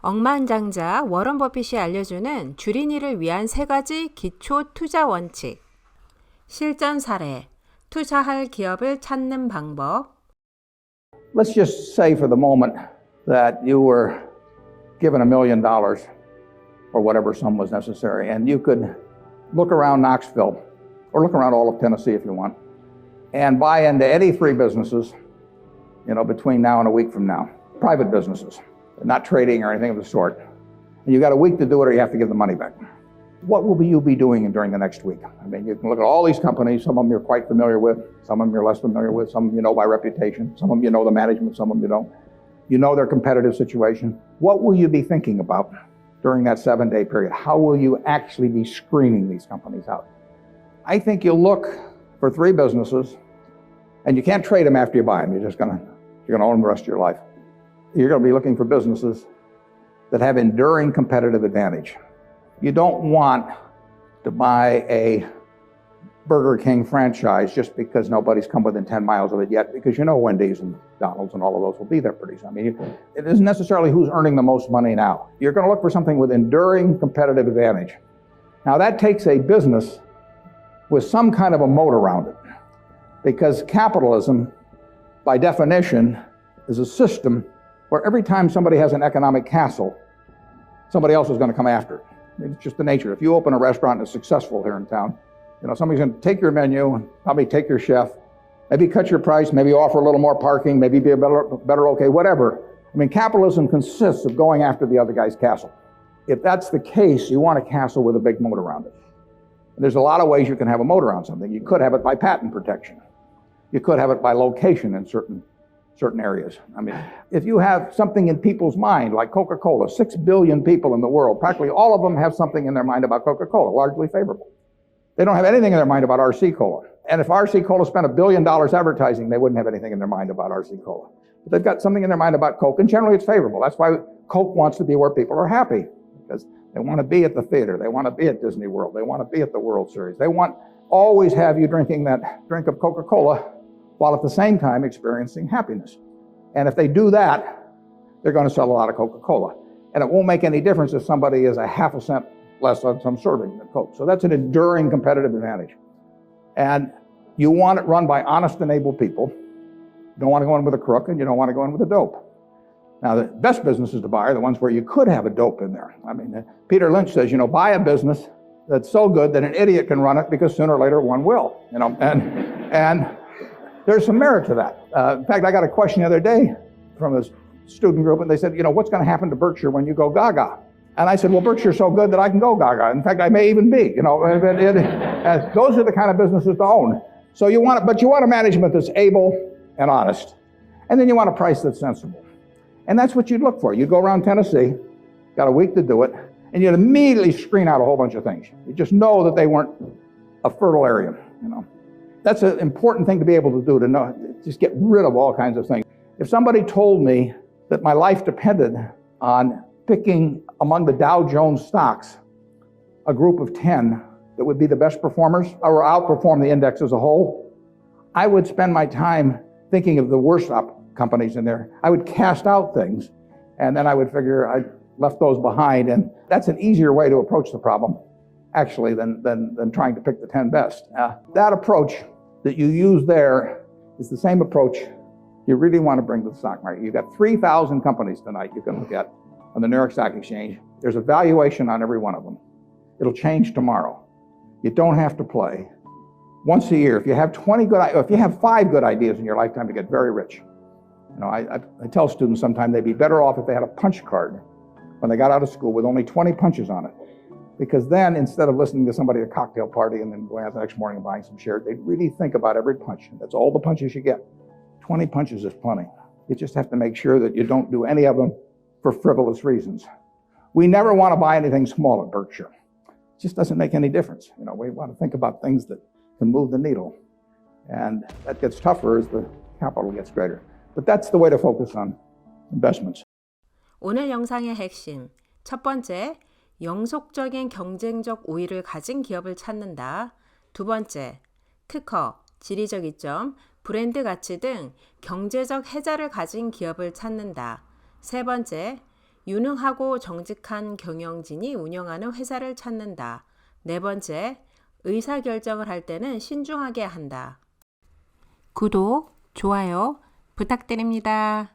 억만장자 워렌버핏이 알려주는 주린이를 위한 3가지 기초 투자 원칙. 실전사례, 투자할 기업을 찾는 방법. Let's just say for the moment that you were given $1 million or whatever sum was necessary, and you could look around Knoxville or look around all of Tennessee if you want and buy into any 3 businesses, between now and a week from now, private businesses, not trading or anything of the sort. And you've got a week to do it or you have to give the money back. What will you be doing during the next week? I mean, you can look at all these companies. Some of them you're quite familiar with. Some of them you're less familiar with. Some of them you know by reputation. Some of them you know the management. Some of them you don't. You know their competitive situation. What will you be thinking about during that 7-day period? How will you actually be screening these companies out? I think you'll look for 3 businesses, and you can't trade them after you buy them. You're going to own them the rest of your life. You're going to be looking for businesses that have enduring competitive advantage. You don't want to buy a Burger King franchise just because nobody's come within 10 miles of it yet, because Wendy's and McDonald's and all of those will be there pretty soon. I mean, it isn't necessarily who's earning the most money now. You're going to look for something with enduring competitive advantage. Now, that takes a business with some kind of a moat around it, because capitalism, by definition, is a system where every time somebody has an economic castle, somebody else is going to come after it. It's just the nature. If you open a restaurant and it's successful here in town, somebody's going to take your menu and probably take your chef, maybe cut your price, maybe offer a little more parking, maybe be a better okay, whatever. I mean, capitalism consists of going after the other guy's castle. If that's the case, you want a castle with a big moat around it. And there's a lot of ways you can have a moat around something. You could have it by patent protection. You could have it by location in certain areas. I mean, if you have something in people's mind, like Coca-Cola, 6 billion people in the world, practically all of them have something in their mind about Coca-Cola, largely favorable. They don't have anything in their mind about RC Cola. And if RC Cola spent $1 billion advertising, they wouldn't have anything in their mind about RC Cola. But they've got something in their mind about Coke, and generally it's favorable. That's why Coke wants to be where people are happy, because they want to be at the theater. They want to be at Disney World. They want to be at the World Series. They want always have you drinking that drink of Coca-Cola while at the same time experiencing happiness. And if they do that, they're going to sell a lot of Coca-Cola. And it won't make any difference if somebody is a half a cent less on some serving than Coke. So that's an enduring competitive advantage. And you want it run by honest and able people. You don't want to go in with a crook, and you don't want to go in with a dope. Now, the best businesses to buy are the ones where you could have a dope in there. I mean, Peter Lynch says, buy a business that's so good that an idiot can run it, because sooner or later one will. And there's some merit to that. In fact, I got a question the other day from a student group, and they said, what's going to happen to Berkshire when you go gaga? And I said, well, Berkshire's so good that I can go gaga. In fact, I may even be. Those are the kind of businesses to own. So you want a management that's able and honest, and then you want a price that's sensible. And that's what you'd look for. You'd go around Tennessee, got a week to do it, and you'd immediately screen out a whole bunch of things. You just know that they weren't a fertile area. That's an important thing to be able to do, to know, just get rid of all kinds of things. If somebody told me that my life depended on picking among the Dow Jones stocks a group of 10 that would be the best performers or outperform the index as a whole, I would spend my time thinking of the worst companies in there. I would cast out things, and then I would figure I left those behind. And that's an easier way to approach the problem, actually, than trying to pick the 10 best. That approach that you use there is the same approach you really want to bring to the stock market. You've got 3,000 companies tonight you can look at on the New York Stock Exchange. There's a valuation on every one of them. It'll change tomorrow. You don't have to play. Once a year, if you have 5 good ideas in your lifetime, you get very rich. I tell students sometimes they'd be better off if they had a punch card when they got out of school with only 20 punches on it. Because then, instead of listening to somebody at a cocktail party and then going out the next morning and buying some shares, they'd really think about every punch. That's all the punches you get. 20 punches is plenty. You just have to make sure that you don't do any of them for frivolous reasons. We never want to buy anything small at Berkshire. It just doesn't make any difference. We want to think about things that can move the needle. And that gets tougher as the capital gets greater. But that's the way to focus on investments. 오늘 영상의 핵심. 첫 번째, 영속적인 경쟁적 우위를 가진 기업을 찾는다. 두 번째, 특허, 지리적 이점, 브랜드 가치 등 경제적 혜자를 가진 기업을 찾는다. 세 번째, 유능하고 정직한 경영진이 운영하는 회사를 찾는다. 네 번째, 의사결정을 할 때는 신중하게 한다. 구독, 좋아요 부탁드립니다.